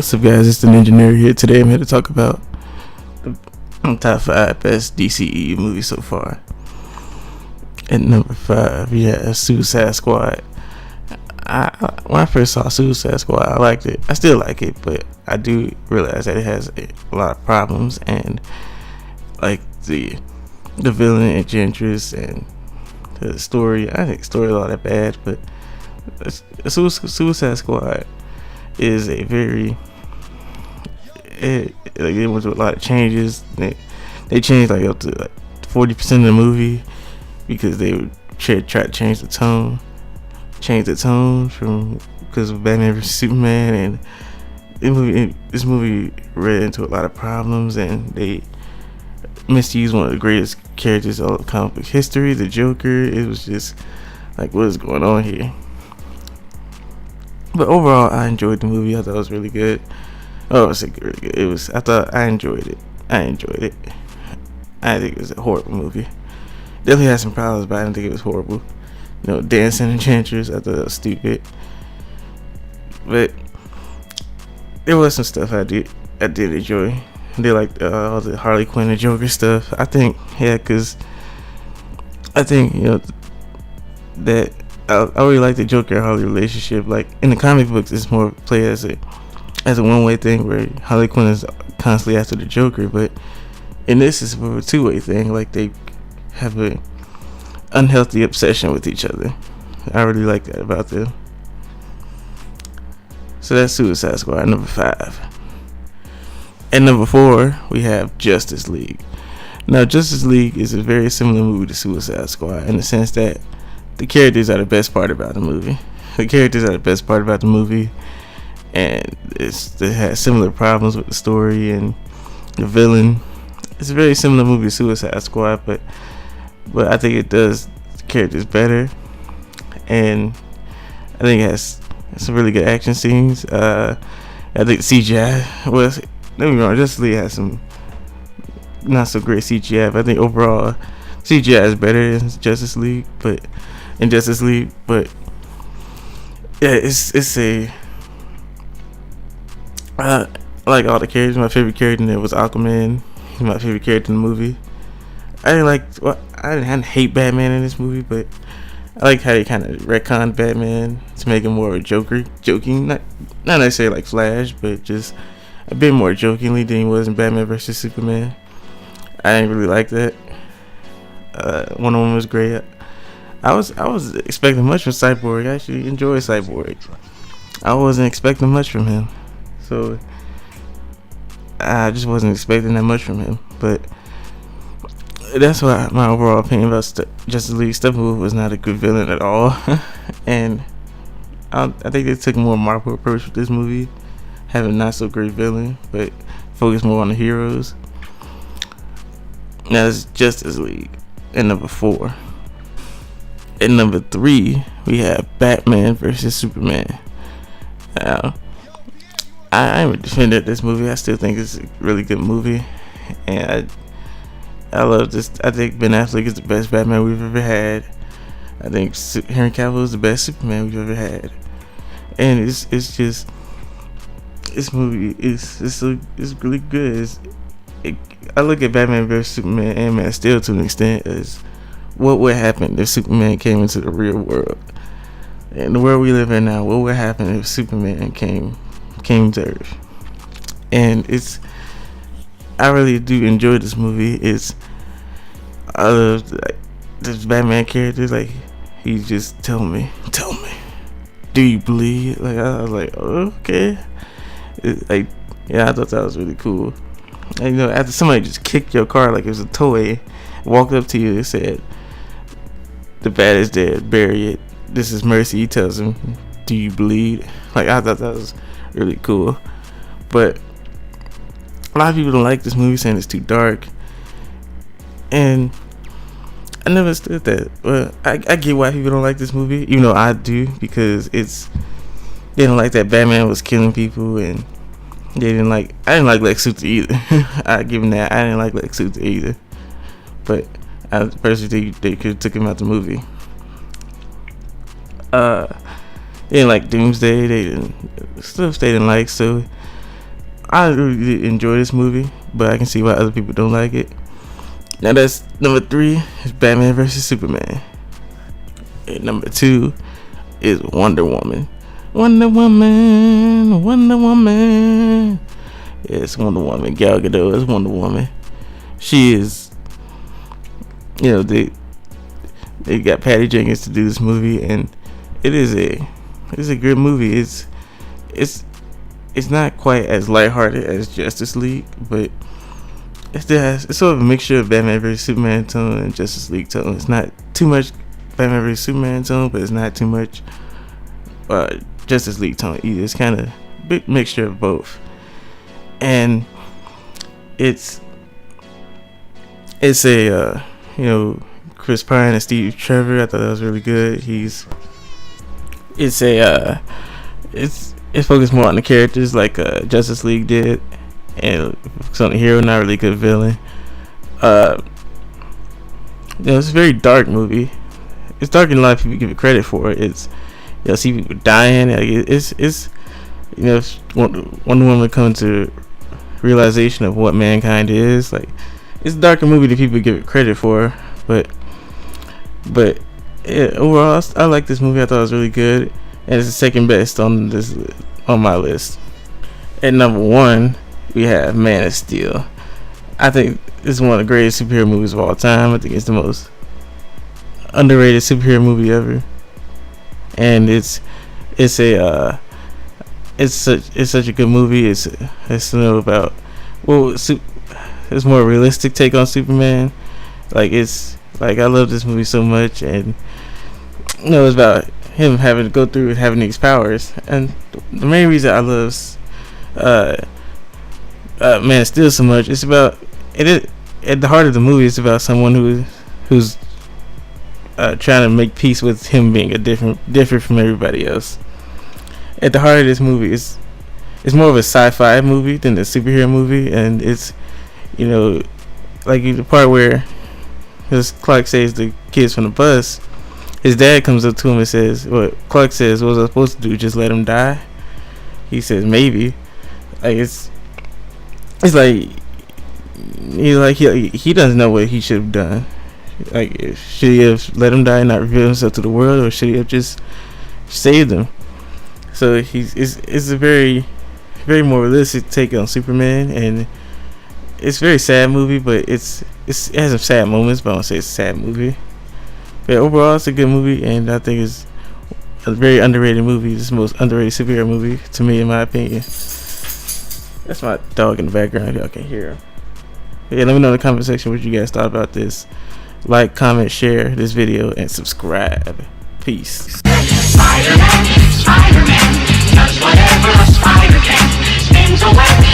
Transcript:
What's up, guys? It's the Engineer here. Today I'm here to talk about the top 5 best DCEU movies so far. At number 5, we have Suicide Squad. When I first saw Suicide Squad, I liked it. I still like it, but I do realize that it has a lot of problems, and like the villain Enchantress and the story. I think the story is not that bad, but Suicide Squad is a very it went through a lot of changes. They changed like up to like 40% of the movie because they would try to change the tone from because of Batman vs Superman, and this movie ran into a lot of problems, and they misused one of the greatest characters of all of comic book history, the Joker. It was just like, what is going on here? But overall, I enjoyed the movie. I thought it was really good. Oh, it's really good. I enjoyed it. I think it was a horrible movie. Definitely had some problems, but I didn't think it was horrible. Dancing Enchantress, I thought it was stupid. But there was some stuff I did enjoy. I did like all the Harley Quinn and Joker stuff. I think, because I think, that I really like the Joker and Harley relationship. Like in the comic books, it's more played as a one-way thing where Harley Quinn is constantly after the Joker, but in this it's more of a two-way thing. Like they have a unhealthy obsession with each other. I really like that about them. So that's Suicide Squad, number 5. And number 4, we have Justice League. Now, Justice League is a very similar movie to Suicide Squad in the sense that the characters are the best part about the movie. And it has similar problems with the story and the villain. It's a very similar movie to Suicide Squad, but I think it does the characters better, and I think it has some really good action scenes. I think CGI was, don't get me wrong, Justice League has some not so great CGI, but I think overall CGI is better in Justice League, but yeah, it's a I like all the characters. My favorite character in there was Aquaman. He's my favorite character in the movie. I didn't hate Batman in this movie, but I like how they kind of retconned Batman to make him more of a joking, not necessarily like Flash, but just a bit more jokingly than he was in Batman vs Superman. I didn't really like that. Wonder Woman was great. I was expecting much from Cyborg. I actually enjoyed Cyborg. I wasn't expecting much from him, so I just wasn't expecting that much from him. But that's why my overall opinion about Justice League. Steppenwolf was not a good villain at all, and I think they took a more Marvel approach with this movie, having not so great villain, but focus more on the heroes. Now it's Justice League at number 4. At number 3, we have Batman vs Superman. Now, I'm a defender of this movie. I still think it's a really good movie, and I love this. I think Ben Affleck is the best Batman we've ever had. I think Henry Cavill is the best Superman we've ever had, and it's just this movie is really good. I look at Batman vs Superman and Man of Steel to an extent as what would happen if Superman came into the real world. In the world we live in now, what would happen if Superman came to Earth? And I really do enjoy this movie. I love this Batman character. Like, he just tell me, do you bleed? Like, I was like, oh, okay. I thought that was really cool. And, after somebody just kicked your car like it was a toy, walked up to you and said, the bat is dead, bury it, this is mercy. He tells him, do you bleed? Like, I thought that was really cool. But a lot of people don't like this movie, saying it's too dark, and I never understood that. Well, I get why people don't like this movie, even though I do, because they don't like that Batman was killing people, and I didn't like Lex Luthor either. I give him that. I didn't like Lex Luthor either, but I personally think they could have took him out the movie. They didn't like Doomsday. They didn't like, so I really enjoy this movie, but I can see why other people don't like it. Now that's number 3 is Batman vs Superman. And number 2 is Wonder Woman. Wonder Woman, Wonder Woman. Yeah, it's Wonder Woman. Gal Gadot is Wonder Woman. She is, you know, they got Patty Jenkins to do this movie, and it's a good movie. It's not quite as lighthearted as Justice League, but it's sort of a mixture of Batman vs Superman tone and Justice League tone. It's not too much Batman vs Superman tone, but it's not too much Justice League tone either. It's kind of a big mixture of both, and it's a you know, Chris Pine and Steve Trevor. I thought that was really good. It's focused more on the characters like Justice League did, and focus on the hero, not really good villain. You know, it's a very dark movie. It's darker than a lot of people give it credit for. It's, you know, see people dying. Like it's you know, Wonder Woman come to realization of what mankind is. Like, it's a darker movie than people give it credit for, but yeah, overall, I like this movie. I thought it was really good, and it's the second best on my list. At number 1, we have Man of Steel. I think this is one of the greatest superhero movies of all time. I think it's the most underrated superhero movie ever, and it's such a good movie. It's you know, about, well, it's more realistic take on Superman. Like, it's like, I love this movie so much, and you know, it's about him having to go through having these powers. And the main reason I love Man of Steel so much, it's about it. At the heart of the movie, it's about someone who's trying to make peace with him being different from everybody else. At the heart of this movie, it's more of a sci-fi movie than a superhero movie, and it's, you know, like the part where Clark saves the kids from the bus. His dad comes up to him and says, "What?" Clark says, "What was I supposed to do? Just let him die?" He says, "Maybe." Like, it's like he doesn't know what he should have done. Like, should he have let him die and not reveal himself to the world, or should he have just saved him? So it's a very, very more realistic take on Superman, and it's a very sad movie, but it has some sad moments, but I don't say it's a sad movie. But overall, it's a good movie, and I think it's a very underrated movie. It's the most underrated superhero movie, to me, in my opinion. That's my dog in the background, if y'all can hear him. But yeah, let me know in the comment section what you guys thought about this. Like, comment, share this video, and subscribe. Peace. Spider-Man does whatever a spider can. Spins a web